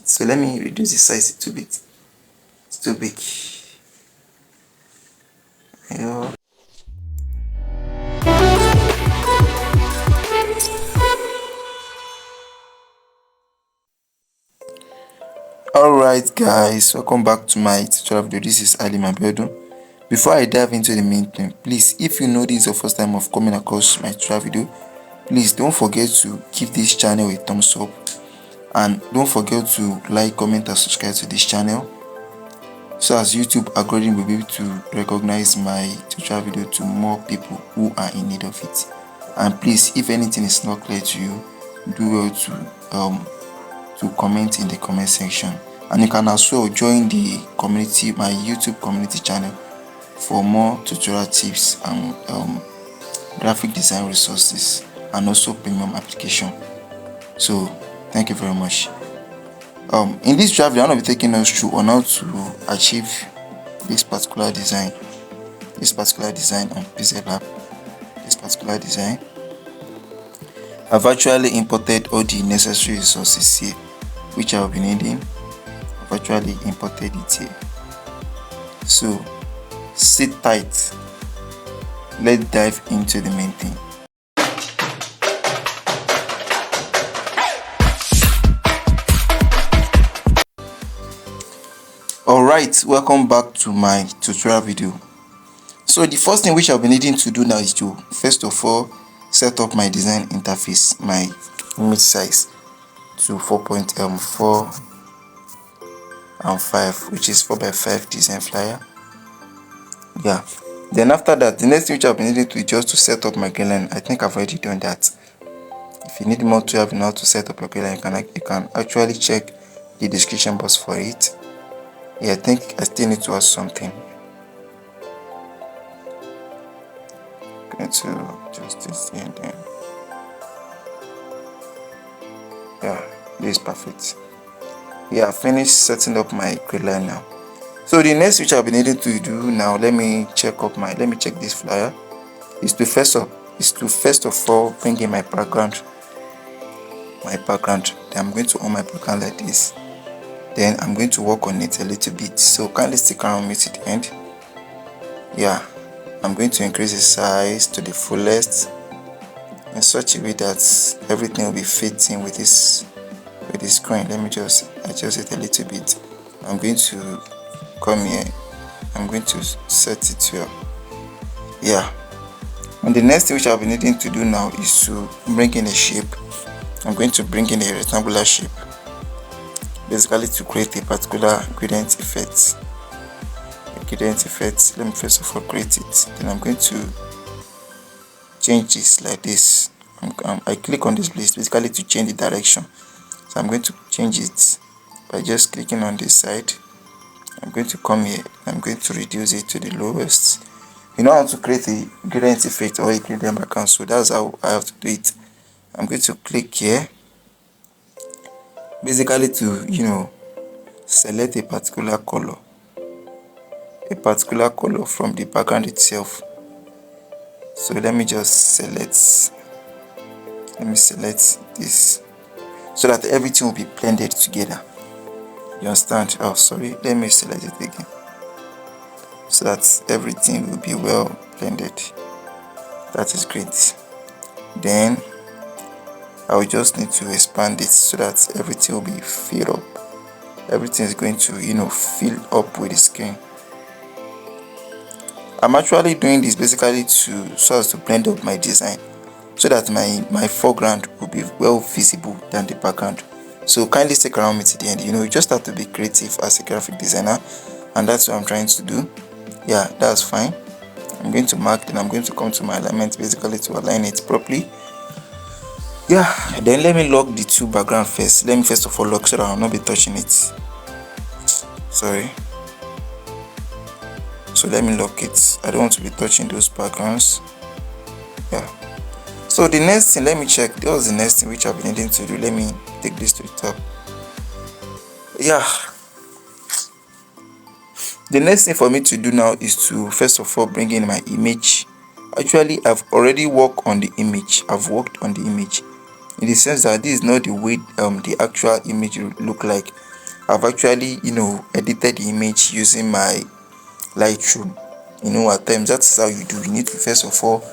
So let me reduce the size a little bit. It's too big. Yeah. Alright guys, welcome back to my tutorial video. This is Ali Mabedo. Before I dive into the main thing, please, if you know this is your first time of coming across my tutorial video, please don't forget to give this channel a thumbs up, and don't forget to like, comment and subscribe to this channel, so as YouTube algorithm will be able to recognize my tutorial video to more people who are in need of it. And please, if anything is not clear to you, do well to comment in the comment section. And you can as well join the community, my YouTube community channel, for more tutorial tips and graphic design resources and also premium application. So thank you very much. In this tutorial video, I'm going to be taking us through on how to achieve this particular design on Pixellab. This particular design, I've actually imported all the necessary resources here, which I'll be needing. I've actually imported it here. So sit tight. Let's dive into the main thing. Alright, welcome back to my tutorial video. So the first thing which I'll be needing to do now is to first of all set up my design interface, my image size to 4.4 and 5, which is 4x5 design flyer. Yeah. Then after that, the next thing which I'll be needing to is just to set up my green line. I think I've already done that. If you need more to have how to set up your green line, you can actually check the description box for it. Yeah, I think I still need to add something. Going to just this here and then. Yeah, this is perfect. Yeah, I finished setting up my grid line now. So the next which I'll be needing to do now, let me check this flyer, is to first of all bring in my background. Then I'm going to on my background like this. Then I'm going to work on it a little bit, so kindly stick around with me to the end. Yeah, I'm going to increase the size to the fullest in such a way that everything will be fitting with this screen. Let me just adjust it a little bit. I'm going to come here. I'm going to set it here. Yeah. And the next thing which I'll be needing to do now is to bring in a shape. I'm going to bring in a rectangular shape, basically to create a particular gradient effect. Let me first of all create it. Then I'm going to change this like this. I click on this place basically to change the direction. So I'm going to change it by just clicking on this side. I'm going to come here. I'm going to reduce it to the lowest. You know how to create a gradient effect or a gradient background, so that's how I have to do it. I'm going to click here, basically to select a particular color from the background itself. So let me select this so that everything will be blended together. You understand? Oh, sorry, let me select it again so that everything will be well blended. That is great. Then I will just need to expand it so that everything will be filled up. Everything is going to fill up with the screen. I'm actually doing this basically so as to blend up my design, so that my foreground will be well visible than the background. So kindly stick around me to the end. You just have to be creative as a graphic designer, and that's what I'm trying to do. Yeah, that's fine. I'm going to mark, then I'm going to come to my alignment basically to align it properly. Yeah, then let me lock the two background first. Let me first of all lock so that I'll not be touching it. Sorry. So let me lock it. I don't want to be touching those backgrounds. Yeah. So the next thing, let me check. That was the next thing which I've been needing to do. Let me take this to the top. Yeah. The next thing for me to do now is to first of all bring in my image. Actually, I've already worked on the image. In the sense that this is not the way the actual image will look like. I've actually edited the image using my Lightroom. At times that is how you do. You need to first of all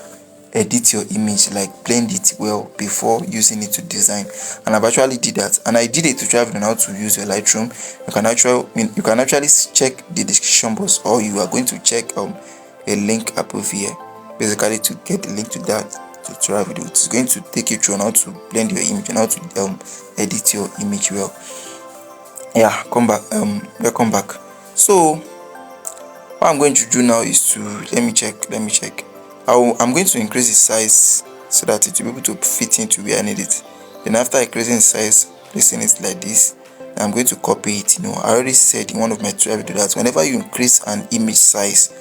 edit your image, like blend it well before using it to design. And I've actually did that, and I did a tutorial on how to use your Lightroom. You can actually check the description box, or you are going to check a link above here, basically, to get the link to that tutorial video. It's going to take you through on how to blend your image and how to edit your image well. Yeah, come back. Welcome back. So what I'm going to do now is to let me check. I'm going to increase the size so that it will be able to fit into where I need it. Then after increasing the size, placing it like this, I'm going to copy it. I already said in one of my tutorial videos that whenever you increase an image size,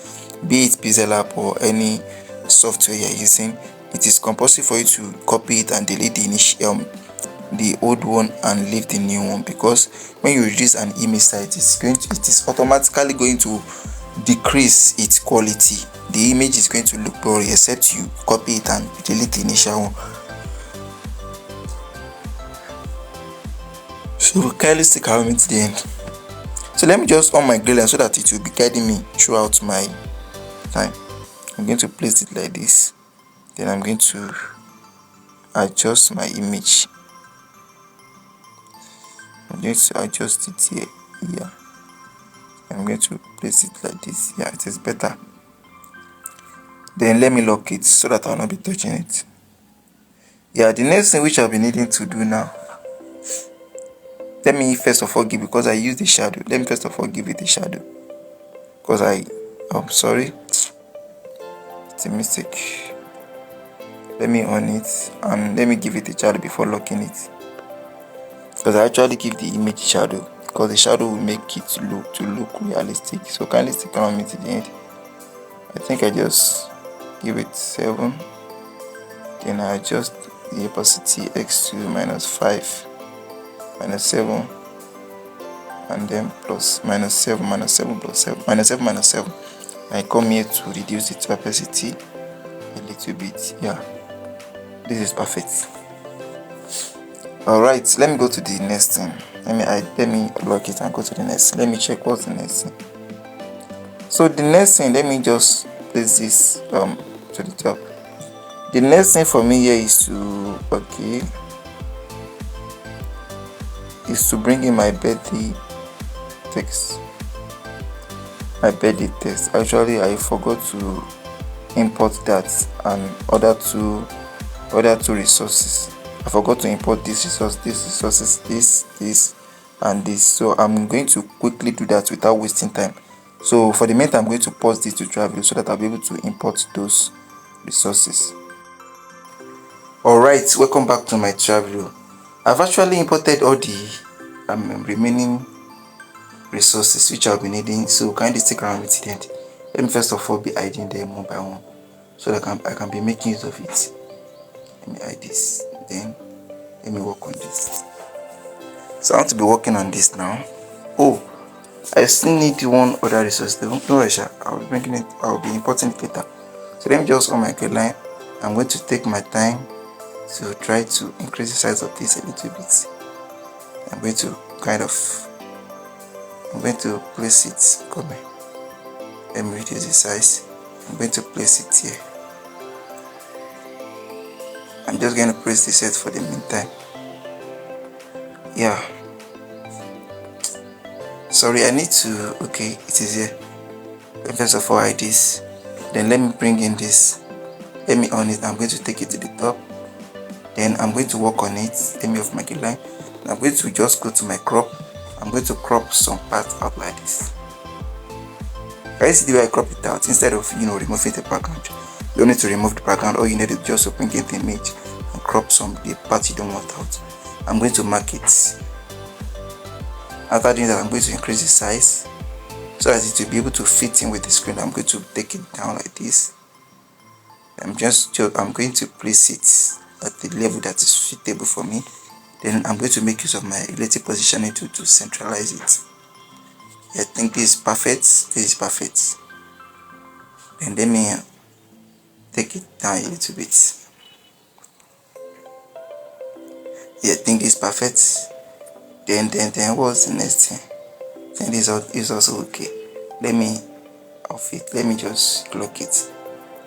be it Pixellab or any software you're using, it is compulsory for you to copy it and delete the old one and leave the new one, because when you reduce an image size, it is automatically going to decrease its quality. The image is going to look blurry except you copy it and delete the initial one. So kindly stick around me to the end. So let me just on my gray line so that it will be guiding me throughout my time. I'm going to place it like this. Then I'm going to adjust my image. I'm going to adjust it here. Yeah. I'm going to place it like this. Yeah, it is better. Then let me lock it so that I'll not be touching it. Yeah, the next thing which I'll be needing to do now, let me first of all give, because I use the shadow, let me first of all give it a shadow, because I'm sorry, it's a mistake. Let me on it and let me give it a shadow before locking it, because I actually give the image shadow, because the shadow will make it look realistic. So kindly stick around me to the end. I think I just give it 7, then I adjust the opacity x to -5, -7, and then plus -7, -7 plus 7, -7, -7. I come here to reduce its opacity a little bit. Yeah, this is perfect. All right, let me go to the next thing. Let me lock it and go to the next. Let me check what's the next thing. So the next thing, let me just place this to the top. The next thing for me here is to bring in my birthday text. Actually, I forgot to import that and other two resources. I forgot to import this resources, this and this. So I'm going to quickly do that without wasting time. So for the meantime, I'm going to pause this tutorial video so that I'll be able to import those resources. Alright, welcome back to my tutorial video. I've actually imported all the remaining resources which I'll be needing, so kindly stick around with the end. Let me first of all be hiding them one by one so that I can be making use of it. Let me hide this, then let me work on this. So I want to be working on this now. Oh, I still need one other resource though. No rush, I'll be importing it later. So let me just on my guideline. I'm going to take my time to try to increase the size of this a little bit. I'm going to place it. Come here. Let me reduce the size. I'm going to place it here. I'm just going to press the set for the meantime. Yeah. Sorry, I need to. Okay, it is here. First of all, hide this. Then let me bring in this. Let me on it. I'm going to take it to the top. Then I'm going to work on it. Let me off my guideline. I'm going to just go to my crop. I'm going to crop some parts out like this. Can you see the way I crop it out? Instead of removing the background, you don't need to remove the background. All you need is just open the image and crop some the parts you don't want out. I'm going to mark it. After doing that, I'm going to increase the size so that it will be able to fit in with the screen. I'm going to take it down like this. I'm going to place it at the level that is suitable for me. Then I'm going to make use of my relative positioning tool to centralize it. I think this is perfect. This is perfect. Then let me take it down a little bit. Yeah, I think it's perfect. Then what's the next thing? And this is also okay. Let me off it. Let me just lock it.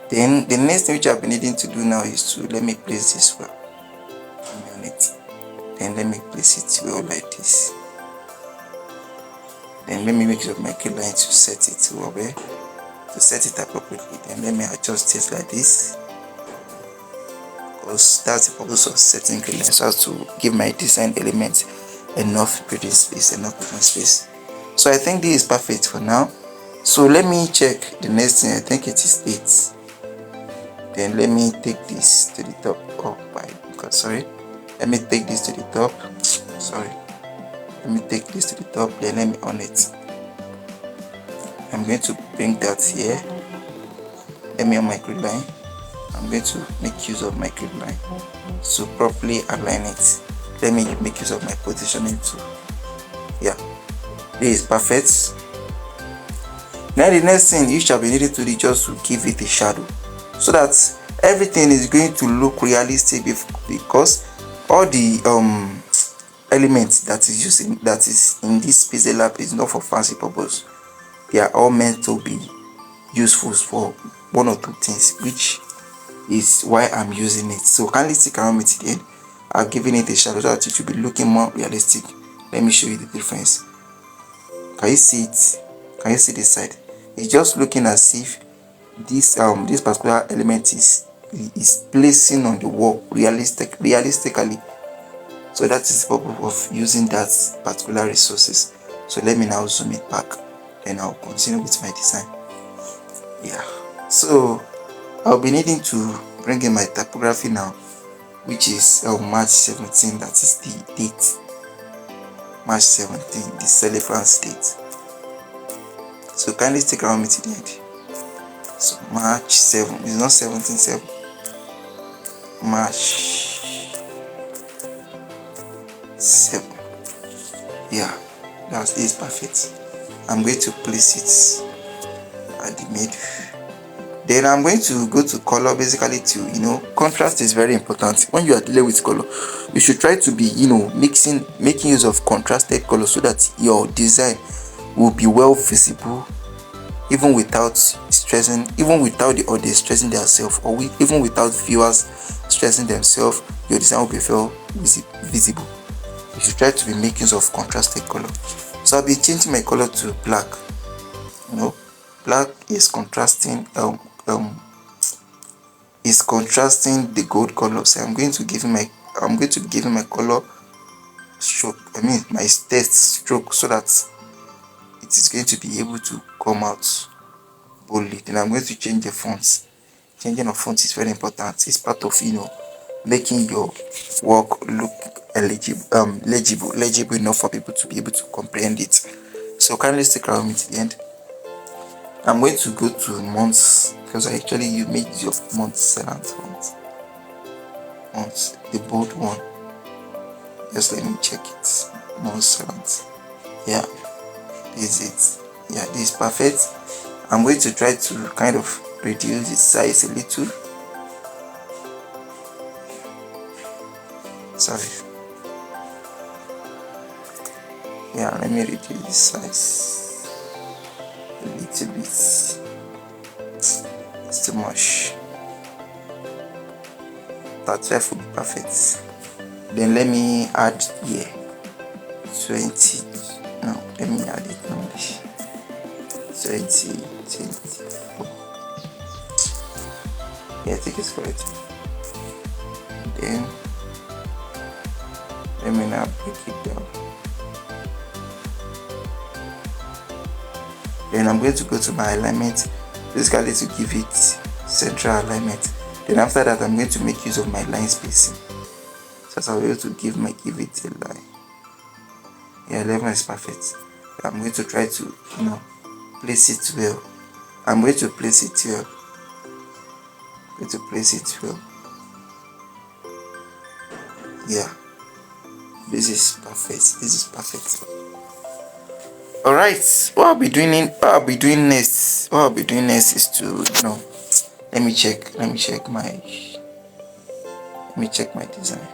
Then the next thing which I've been needing to do now is to let me place this well on it. Then let me place it well like this. Then let me make use of my key line to set it over, to set it appropriately. Then let me adjust it like this, because that's the purpose of setting key lines, so as to give my design element enough breathing space, So I think this is perfect for now. So let me check the next thing. I think it is 8. Then let me take this to the top. Oh my god, sorry. Let me take this to the top. Sorry. Let me take this to the top. Then let me on it. I'm going to bring that here. Let me on my grid line. I'm going to make use of my grid line to properly align it. Let me make use of my positioning tool. Yeah, this is perfect. Now the next thing you shall be needed to do is just to give it a shadow, so that everything is going to look realistic, because all the elements that is using that is in this Pixellab is not for fancy purpose. They are all meant to be useful for one or two things, which is why I'm using it. So kindly stick around me to the end. I've given it a shadow so that it should be looking more realistic. Let me show you the difference. Can you see it? Can you see this side? It's just looking as if this particular element is placing on the wall realistically. So that is the purpose of using that particular resources. So let me now zoom it back, then I'll continue with my design. Yeah, so I'll be needing to bring in my typography now, which is March 17. That is the date. March 17, the celebrant's date. So kindly stick around me to the end. So March 7, it's not 17, 7. March 7. Yeah, that is perfect. I'm going to place it at the middle. Then I'm going to go to color, basically to, contrast is very important. When you are dealing with color, you should try to be, making use of contrasted color, so that your design will be well visible, even without the audience stressing themselves, or even without viewers stressing themselves. Your design will be well visible. You should try to be making use of contrasted color. So I'll be changing my color to black. Black is contrasting the gold color. So I'm going to give him my color stroke. My test stroke, so that it is going to be able to come out boldly. Then I'm going to change the fonts. Changing of fonts is very important. It's part of making your work look legible enough for people to be able to comprehend it. So kindly stick around me to the end. I'm going to go to months, because I actually made use of months font. Months, the bold one. Just let me check it. Months. Yeah, this is it. Yeah, this is perfect. I'm going to try to kind of reduce its size a little. Sorry. Yeah, let me reduce the size a little bit. It's too much. That 12 will be perfect. Then let me add here 20. No, let me add it now. 20, 24. Yeah, I think it's correct. Then let me now break it down. Then I'm going to go to my alignment, basically to give it central alignment. Then after that, I'm going to make use of my line spacing, so I'll be able to give it a line. Yeah, 11 is perfect. I'm going to try to place it well. I'm going to place it well. Yeah, this is perfect. All right, what I'll be doing next is to let me check my design.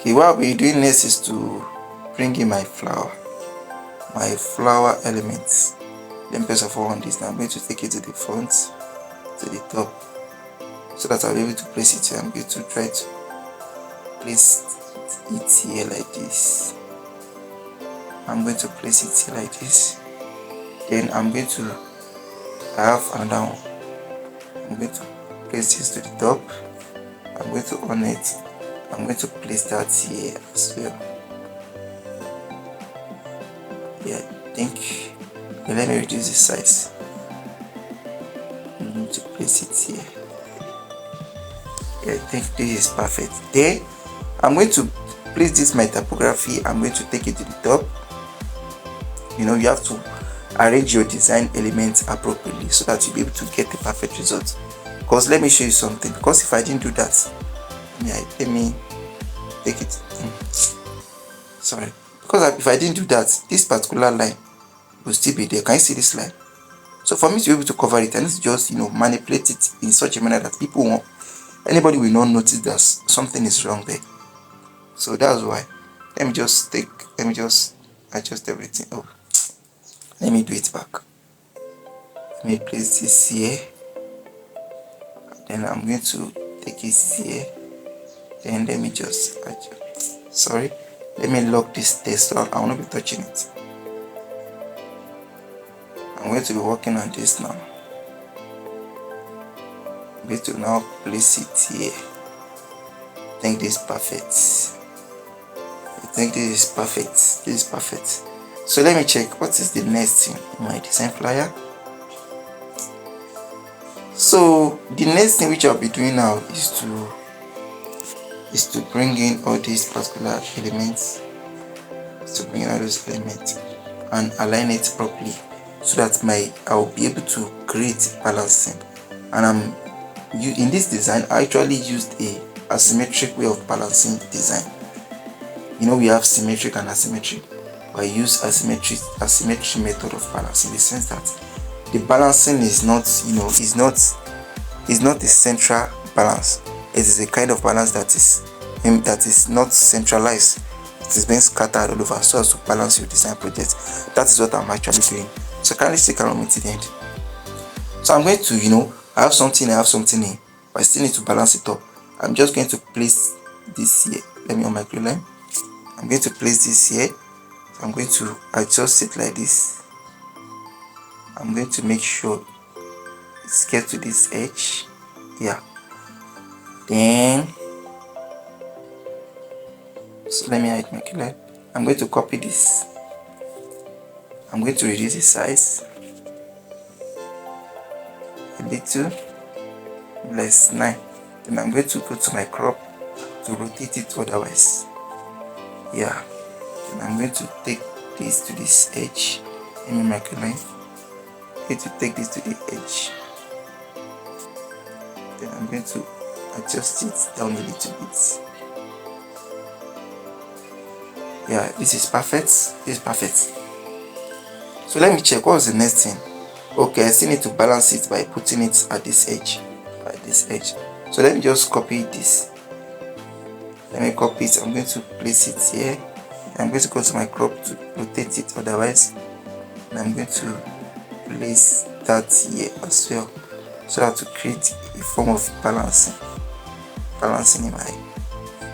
Okay, what I'll be doing next is to bring in my flower elements. Then first of all on this, now I'm going to take it to the front, to the top, so that I'll be able to place it here. I'm going to try to place it here like this. I'm going to place it here like this. Then I have another one. I'm going to place this to the top. I'm going to on it. I'm going to place that here as well. Yeah, I think. Okay, let me reduce the size. I'm going to place it here. Yeah, I think this is perfect. Then I'm going to place this my typography. I'm going to take it to the top. You know, you have to arrange your design elements appropriately so that you'll be able to get the perfect result. Because let me show you something. Because if I didn't do that, let me take it. Sorry. Because if I didn't do that, this particular line will still be there. Can you see this line? So for me to be able to cover it, I need to just manipulate it in such a manner that anybody will not notice that something is wrong there. So that's why. Let me just adjust everything. Oh, let me do it back. Let me place this here. Then I'm going to take it here. Then let me just adjust. Sorry. Let me lock this text so I will not be touching it. I'm going to be working on this now. I'm going to now place it here. I think this is perfect. This is perfect. So let me check what is the next thing in my design flyer. So the next thing which I'll be doing now is to bring in all these particular elements. And align it properly so that I'll be able to create balancing. And in this design I actually used a asymmetric way of balancing design. We have symmetric and asymmetric. I use asymmetry method of balancing in the sense that the balancing is not a central balance. It is a kind of balance that is not centralized. It is being scattered all over so as to balance your design project. That is what I'm actually doing. So kindly stick around me to the end. So I'm going to I have something here, but I still need to balance it up. I'm just going to place this here. Let me on my glue line. I'm going to place this here. I'm going to adjust it like this. I'm going to make sure it's get to this edge. Yeah. Then so let me hide my glue line. I'm going to copy this. I'm going to reduce the size a little, less 9. Then I'm going to go to my crop to rotate it otherwise. Yeah. Then I'm going to take this to this edge. Let me make a line. I'm going to take this to the edge. Then I'm going to adjust it down a little bit. Yeah, this is perfect. This is perfect. So let me check what's the next thing. Okay, I still need to balance it by putting it at this edge. So let me just copy this. Let me copy it. I'm going to place it here. I'm going to go to my crop to rotate it otherwise. And I'm going to place that here as well, so that to create a form of balancing in my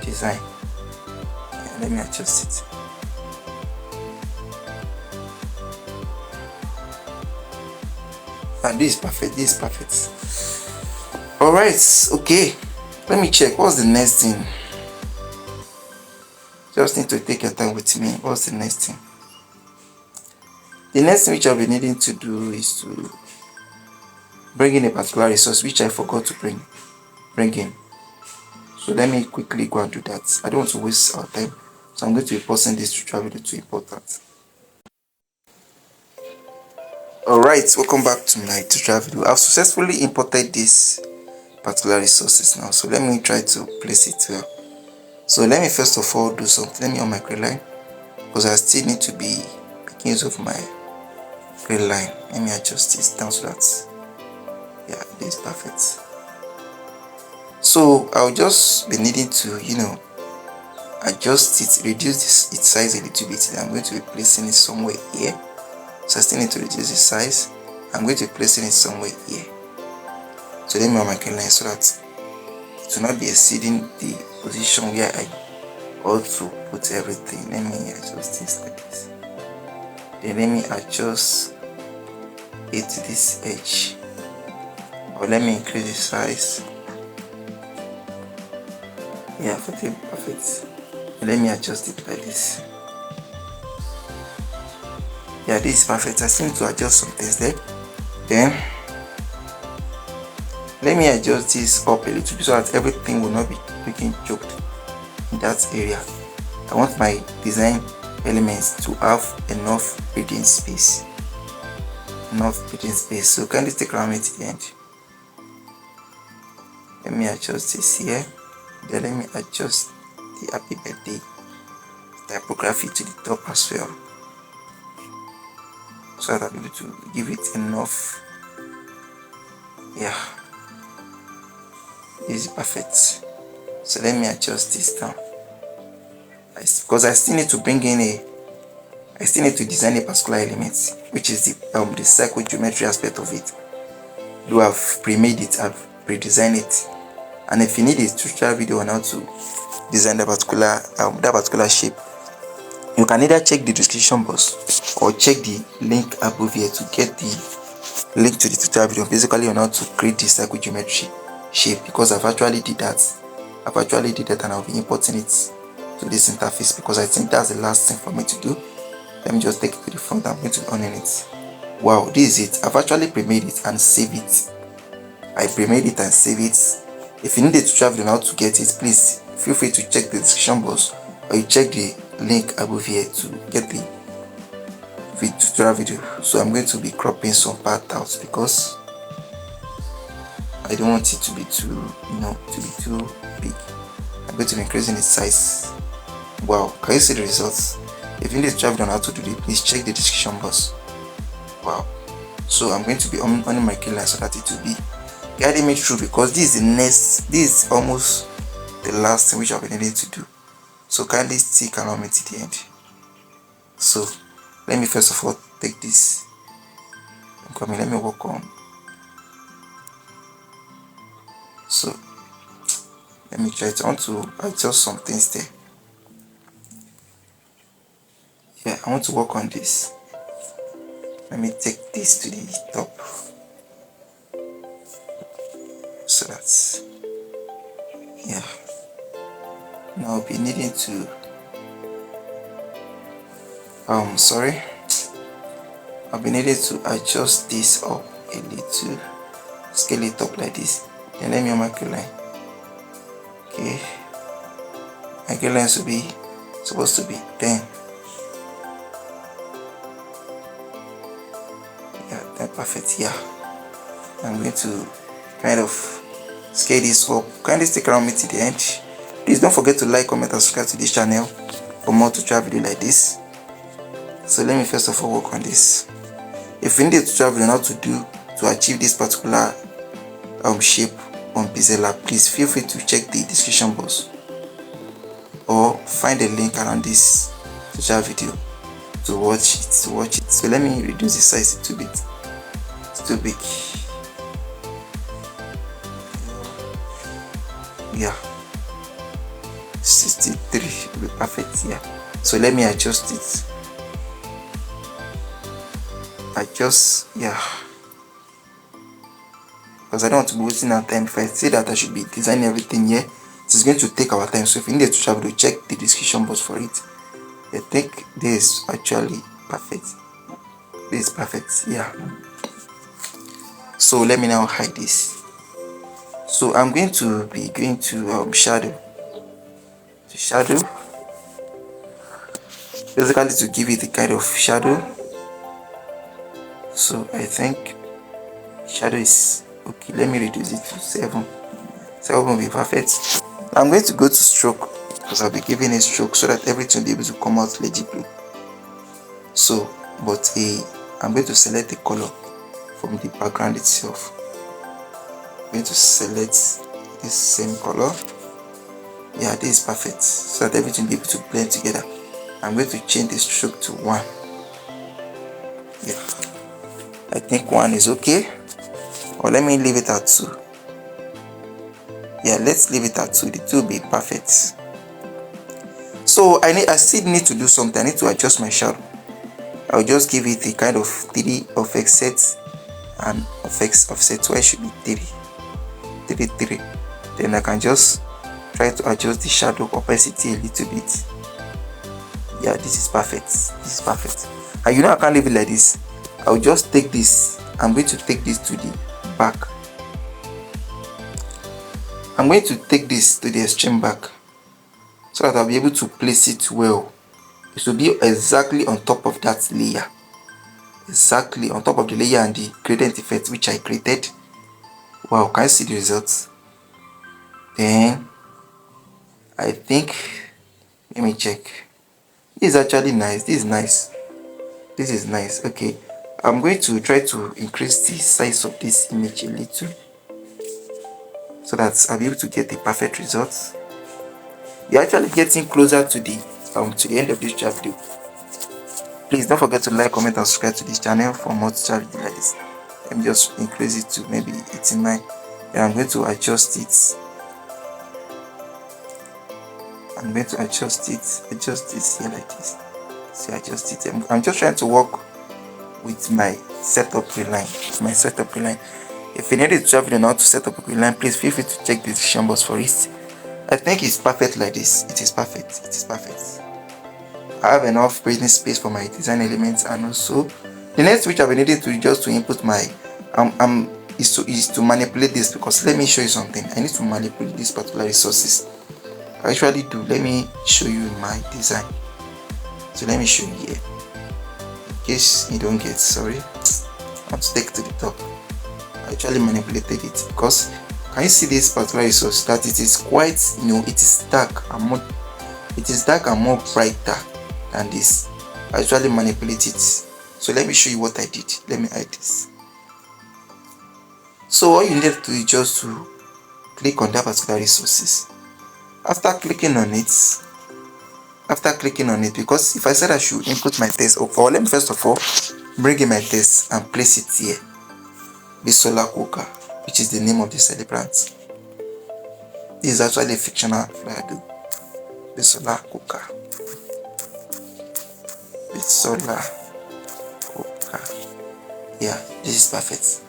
design. Yeah, let me adjust it. And this is perfect. Alright, okay. Let me check what's the next thing. Just need to take your time with me. What's the next thing? The next thing which I'll be needing to do is to bring in a particular resource which I forgot to bring in. So let me quickly go and do that. I don't want to waste our time, so I'm going to be pausing this tutorial video to import that. Alright, welcome back to my tutorial video. I've successfully imported this particular resources now, so let me try to place it well. So let me first of all do something. Let me on my grid line, because I still need to be making use of my grid line. Let me adjust this down so that this is perfect. So I'll just be needing to adjust it, reduce its size a little bit. Then I'm going to be placing it somewhere here. So I still need to reduce the size. I'm going to be placing it somewhere here. So let me mark a line so that it will not be exceeding the position where I ought to put everything. Let me adjust this like this. Then let me adjust it to this edge. Or let me increase the size. Yeah, perfect. Let me adjust it like this. Yeah, this is perfect. I still need to adjust some things there. Then let me adjust this up a little bit so that everything will not be looking choked in that area. I want my design elements to have enough breathing space. So kindly stick around me to the end. Let me adjust this here. Then let me adjust the happy birthday typography to the top as well, so that I'll be able to give it enough. Yeah, this is perfect. So let me adjust this down, because I still need to design a particular element, which is the circle geometry aspect of it. Though I've pre-made it, I've pre-designed it. And if you need a tutorial video on how to design that particular shape, you can either check the description box or check the link above here to get the link to the tutorial video, basically on how to create this circle geometry shape, because I've actually did that and I'll be importing it to this interface, because I think that's the last thing for me to do. Let me just take it to the front. I'm going to be owning it. Wow, this is it. I've actually pre-made it and saved it. I pre-made it and saved it. If you need a tutorial video on how to get it, please feel free to check the description box, or you check the link above here to get the tutorial video. So I'm going to be cropping some part out because I don't want it to be too big. I'm going to be increasing its size. Wow, can you see the results? If you need a tutorial video on how to do it, please check the description box. Wow. So I'm going to be on my keyline so that it will be guiding me through, because this is almost the last thing which I've been needing to do. So kindly stick around me to the end. So let me first of all take this. Let me work on. So let me try to adjust some things there. Yeah, I want to work on this. Let me take this to the top, so that's, yeah. Now I'll be needing to I'll be needing to adjust this up a little, scale it up like this. Then let me mark a line. Okay, my gray line supposed to be 10. Yeah, 10, perfect. Yeah, I'm going to kind of scale this up. Kindly stick around me to the end. Please don't forget to like, comment and subscribe to this channel for more tutorial video like this. So let me first of all work on this. If you need a tutorial video on how to achieve this particular shape on Pixellab, please feel free to check the description box or find a link around this tutorial video to watch it. So let me reduce the size a little bit. It's too big. Yeah, 63 will be perfect. Yeah, so let me adjust it. Yeah, because I don't want to be wasting our time. If I say that I should be designing everything here, it is going to take our time. So if you need a tutorial video, check the description box for it. I think this is actually perfect. This is perfect. Yeah, so let me now hide this. So I'm going to be shadow, basically to give it a kind of shadow. So I think shadow is okay. Let me reduce it to 7. 7 will be perfect. I'm going to go to stroke, because I'll be giving a stroke so that everything will be able to come out legibly. So, I'm going to select the color from the background itself. I'm going to select this same color. Yeah, this is perfect, so that everything will be able to blend together. I'm going to change the stroke to 1. Yeah, I think 1 is okay, or let me leave it at 2. Yeah, let's leave it at 2. The 2 will be perfect. So I still need to do something. I need to adjust my shadow. I'll just give it a kind of 3 of offset and of offset. So I should be 3, 3, 3. Then I can just try to adjust the shadow opacity a little bit. Yeah, this is perfect. This is perfect. And you know I can't leave it like this. I'll just take this. I'm going to take this to the back. I'm going to take this to the extreme back so that I'll be able to place it well. It should be exactly on top of that layer. Exactly on top of the layer and the gradient effect which I created. Wow, can you see the results? Then I think, let me check. This is actually nice. This is nice. This is nice. Okay, I'm going to try to increase the size of this image a little so that I'll be able to get the perfect results. You're actually getting closer to the end of this video. Please don't forget to like, comment and subscribe to this channel for more tutorial videos like this. Let me just increase it to maybe 89. Then I'm going to adjust it. I'm going to adjust this here like this. So adjust it. I'm just trying to work with my setup reline. If you need a tutorial video on how to set up a reline, please feel free to check the description box for it. I think it's perfect like this. It is perfect. It is perfect. I have enough breathing space for my design elements, and also the next which I'll be needing to just to input my is to manipulate this, because let me show you something. I need to manipulate these particular resources. I actually do. Let me show you my design. So let me show you here. In case you don't get, sorry. I want to take to the top. I actually manipulated it because can you see this particular resource that it is quite, it is dark and more, more brighter than this. I actually manipulate it. So let me show you what I did. Let me hide this. So all you need to do is just to click on that particular resources. After clicking on it, because if I said I should input my text, or let me first of all bring in my text and place it here. The solar cooker, which is the name of the celebrant. This is actually a fictional flag. The solar cooker. The solar cooker. Yeah, this is perfect.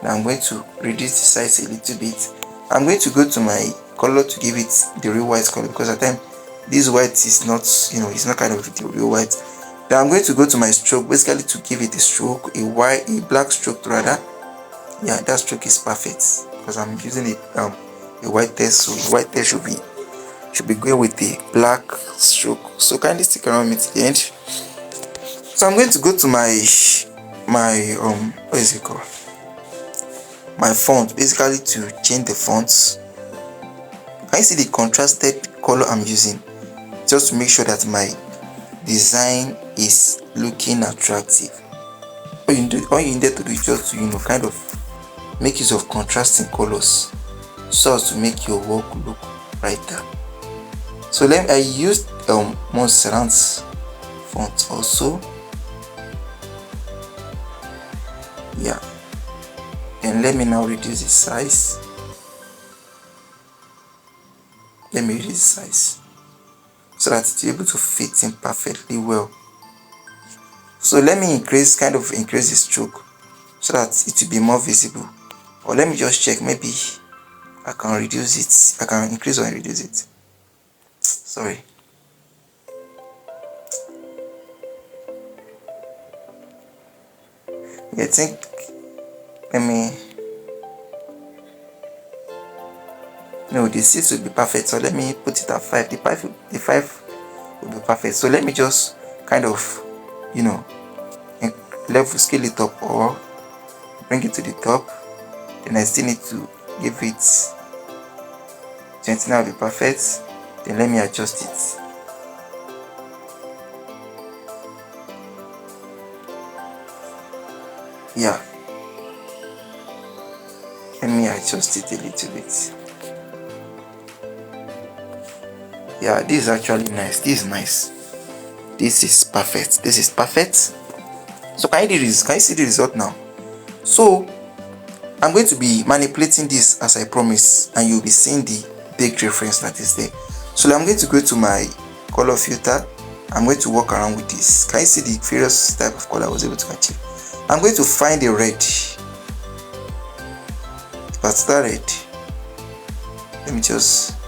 Now I'm going to reduce the size a little bit. I'm going to go to my color to give it the real white color, because at times this white is not, it's not kind of the real white. Then I'm going to go to my stroke, basically to give it a stroke, a black stroke rather. Yeah, that stroke is perfect because I'm using a white text, so the white text should be going with the black stroke. So kindly stick around me to the end. So I'm going to go to my what is it called? My font, basically to change the fonts. Can you see the contrasted color I'm using? Just to make sure that my design is looking attractive. All you need to do is just to kind of make use of contrasting colors so as to make your work look brighter. So I used Montserrat's font also. Yeah. And let me now reduce the size. Let me reduce the size so that it's able to fit in perfectly well. So let me increase the stroke so that it will be more visible. Or let me just check, maybe I can reduce it. I can increase or reduce it. Sorry. Yeah, I think the 6 will be perfect, so let me put it at 5. The 5 will be perfect. So let me just kind of level scale it up or bring it to the top. Then I still need to give it 29 will be perfect. Then let me adjust it. Yeah, let me adjust it a little bit. Yeah, this is actually nice. This is nice. This is perfect. This is perfect. So can you see the result now? So I'm going to be manipulating this as I promised, and you'll be seeing the big reference that is there. So I'm going to go to my color filter. I'm going to walk around with this. Can you see the various type of color I was able to achieve? I'm going to find the red, the particular red. Let me just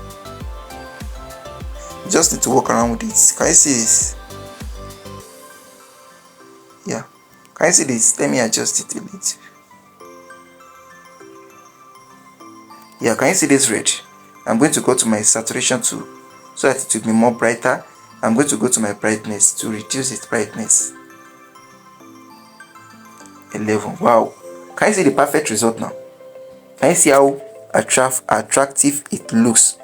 need to walk around with it. Can you see this? Yeah. Can you see this? Let me adjust it a little. Yeah, can you see this red? I'm going to go to my saturation tool so that it will be more brighter. I'm going to go to my brightness to reduce its brightness. 11. Wow. Can you see the perfect result now? Can you see how attractive it looks?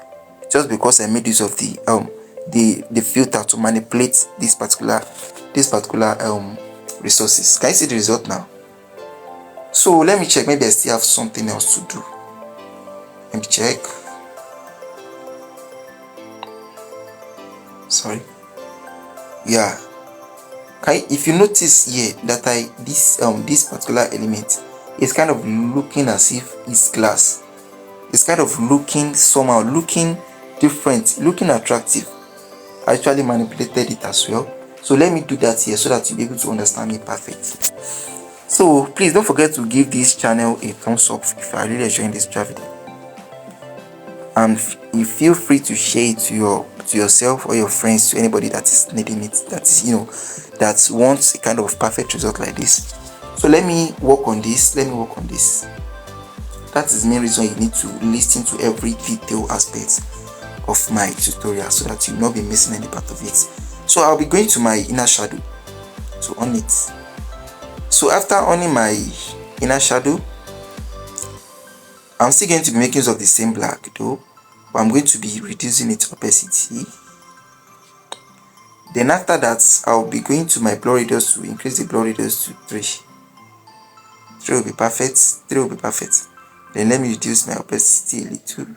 Just because I made use of the filter to manipulate this particular resources. Can you see the result now? So let me check. Maybe I still have something else to do. Let me check. Sorry. Yeah. If you notice here that this particular element is kind of looking as if it's glass. It's kind of looking somehow, looking different, looking attractive. I actually manipulated it as well. So let me do that here so that you'll be able to understand me perfect. So please don't forget to give this channel a thumbs up if you are really enjoying this video. And you feel free to share it to yourself or your friends, to anybody that is needing it, that is that wants a kind of perfect result like this. So let me work on this. That is the main reason you need to listen to every detail aspect of my tutorial so that you'll not be missing any part of it. So I'll be going to my inner shadow to on it. So after owning my inner shadow, I'm still going to be making use of the same black though, but I'm going to be reducing its opacity. Then after that, I'll be going to my blur radius to increase the blur radius to 3. 3 will be perfect. 3 will be perfect. Then let me reduce my opacity a little.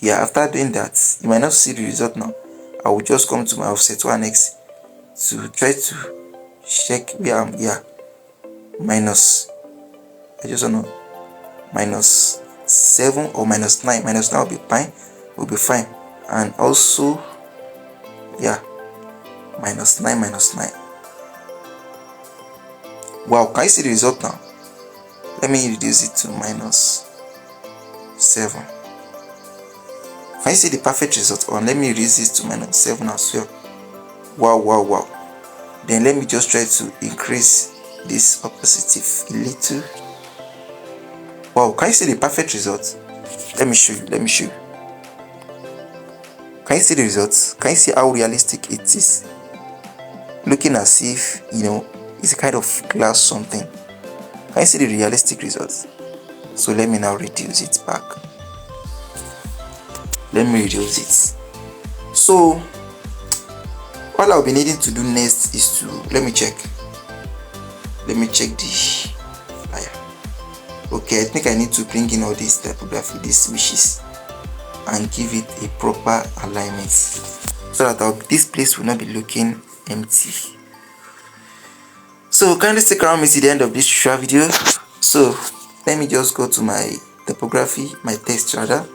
Yeah, after doing that, you might not see the result now. I will just come to my offset 1x to try to check where I'm here. Minus, I just want to minus 7 or minus 9. Minus 9 will be fine. Will be fine. And also, yeah, minus 9, minus 9. Wow, can you see the result now? Let me reduce it to minus 7. Can you see the perfect result? Or let me reduce this to minus 7 as well. Wow, wow, wow. Then let me just try to increase this opacity a little. Wow, can you see the perfect result? Let me show you. Can you see the results? Can you see how realistic it is? Looking as if, it's a kind of glass something. Can you see the realistic results? So let me now reduce it back. Let me reduce it. So all I'll be needing to do next is to let me check the flyer. Okay, I think I need to bring in all this typography, these wishes, and give it a proper alignment so that this place will not be looking empty. So kindly stick around me to the end of this short video. So let me just go to my typography, my text rather.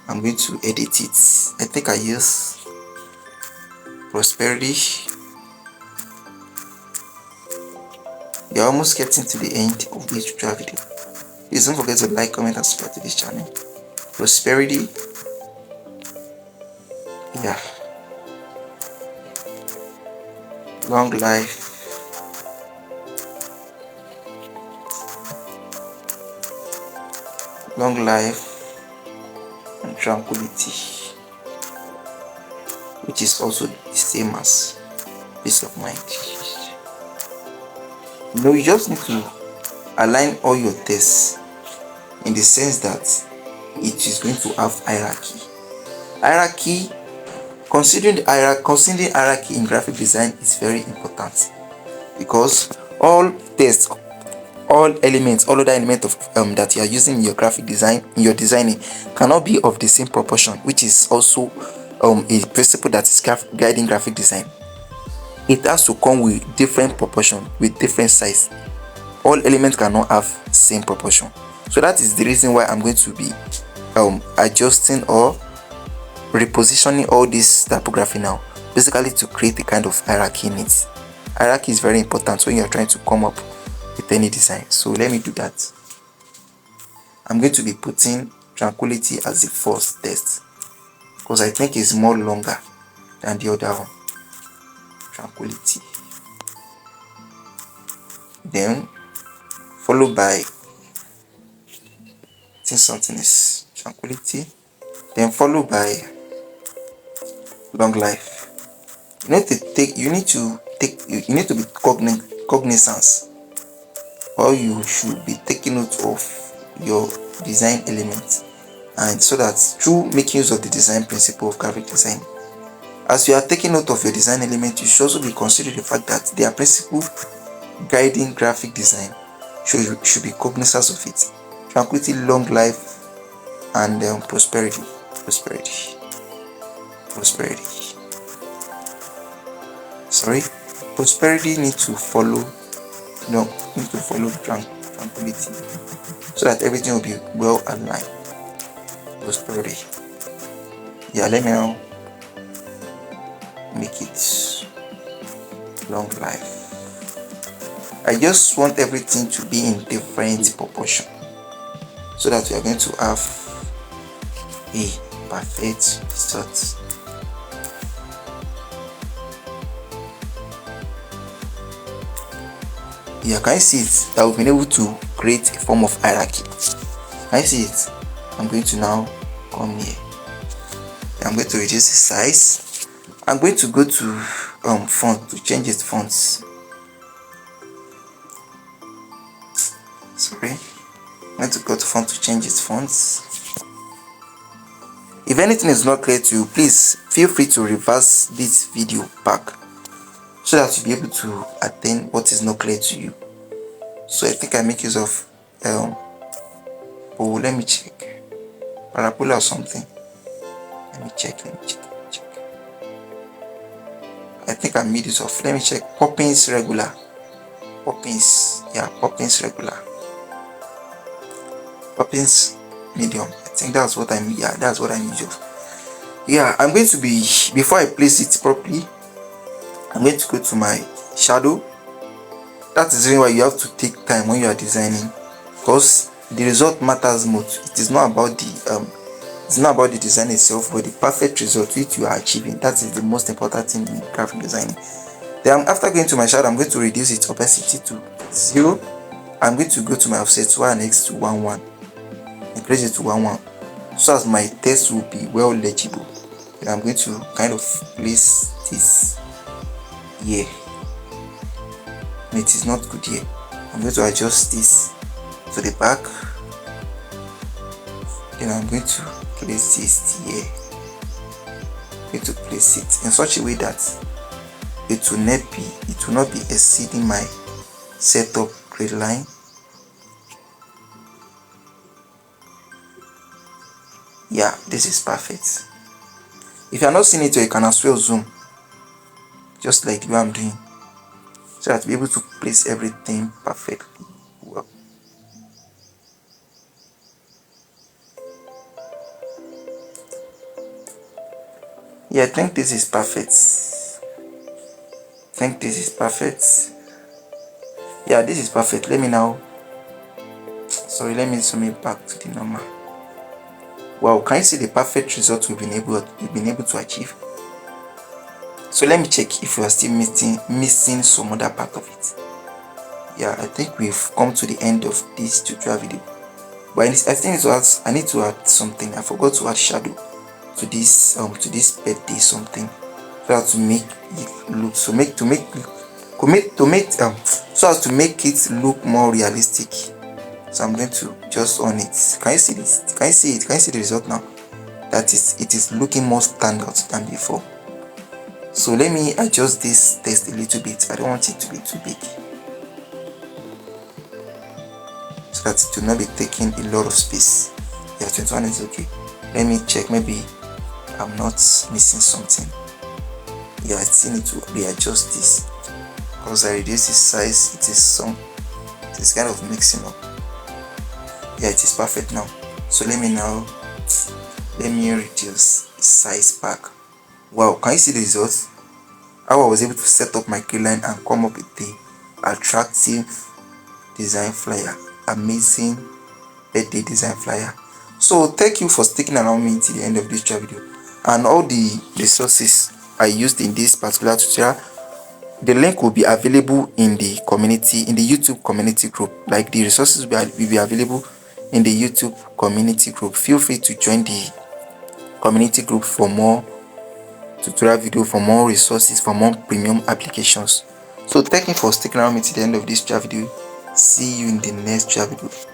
I'm going to edit it. I think I use prosperity. You're almost getting to the end of this tutorial video. Please don't forget to like, comment, and subscribe to this channel. Prosperity. Yeah. Long life. Long life and tranquility, which is also the same as peace of mind. You just need to align all your tests in the sense that it is going to have hierarchy. Considering hierarchy in graphic design is very important, because all all elements, all other elements of that you are using in your graphic design, in your designing, cannot be of the same proportion, which is also a principle that is guiding graphic design. It has to come with different proportion, with different size. All elements cannot have same proportion. So that is the reason why I'm going to be adjusting or repositioning all this typography now, basically to create a kind of hierarchy in it. Hierarchy is very important when you're trying to come up with any design. So let me do that. I'm going to be putting tranquility as the first test because I think it's more longer than the other one. Tranquility, then followed by, I think something is tranquility, then followed by long life. You need to be cognizance, or you should be taking note of your design elements, and so that through making use of the design principle of graphic design, as you are taking note of your design element, you should also be considering the fact that their principle guiding graphic design should be cognizance of it. Tranquility, long life, and prosperity. Sorry, prosperity needs to follow. Need to follow tranquility, so that everything will be well aligned. Prosperity. Yeah, let me now make it long life. I just want everything to be in different proportion, so that we are going to have a perfect result. Yeah, can you see it? That we've been able to create a form of hierarchy. Can you see it? I'm going to now come here. I'm going to reduce the size. I'm going to go to font to change its fonts. Sorry. I'm going to go to font to change its fonts. If anything is not clear to you, please feel free to reverse this video back, so that you'll be able to attain what is not clear to you. So I think I make use of let me check, parabola or something. Let me check. I think I made use of, let me check, Poppins regular. Poppins regular. Poppins medium. I think that's what I mean. Yeah, that's what I need of. Yeah, I'm going to be, before I place it properly, I'm going to go to my shadow. That is the reason why you have to take time when you are designing, because the result matters most. It is not about the design itself, but the perfect result which you are achieving. That is the most important thing in graphic designing. Then after going to my shadow, I'm going to reduce its opacity to 0. I'm going to go to my offset y and x to 1,1. Increase it to 1,1, so as my text will be well legible. Then I'm going to kind of place this here. It is not good here. I'm going to adjust this to the back. Then I'm going to place this here. I'm going to place it in such a way that it will not be exceeding my setup grid line. Yeah, this is perfect. If you are not seeing it, you can as well zoom, just like the way I'm doing, so that to be able to place everything perfectly well. Yeah, I think this is perfect. Yeah, this is perfect. Let me zoom it back to the normal. Wow, can you see the perfect result we've been able to achieve? So let me check if we are still missing some other part of it. Yeah, I think we've come to the end of this tutorial video. But I think I need to add something. I forgot to add shadow to this birthday something, so as to make it look so as to make it look more realistic. So I'm going to just on it. Can you see this? Can you see it? Can you see the result now? It is looking more standout than before. So let me adjust this text a little bit. I don't want it to be too big. that it will not be taking a lot of space. Yeah, 21 is okay. Let me check, maybe I'm not missing something. Yeah, I still need to readjust this because I reduce the size. It is kind of mixing up. Yeah, it is perfect now. So let me reduce the size back. Wow, can you see the results? How I was able to set up my key line and come up with the attractive design flyer. Amazing birthday design flyer. So thank you for sticking around me till the end of this video, and all the resources I used in this particular tutorial, the link will be available in the YouTube community group. Like, the resources will be available in the YouTube community group. Feel free to join the community group for more tutorial video, for more resources, for more premium applications. So thank you for sticking around me to the end of this video. See you in the next video.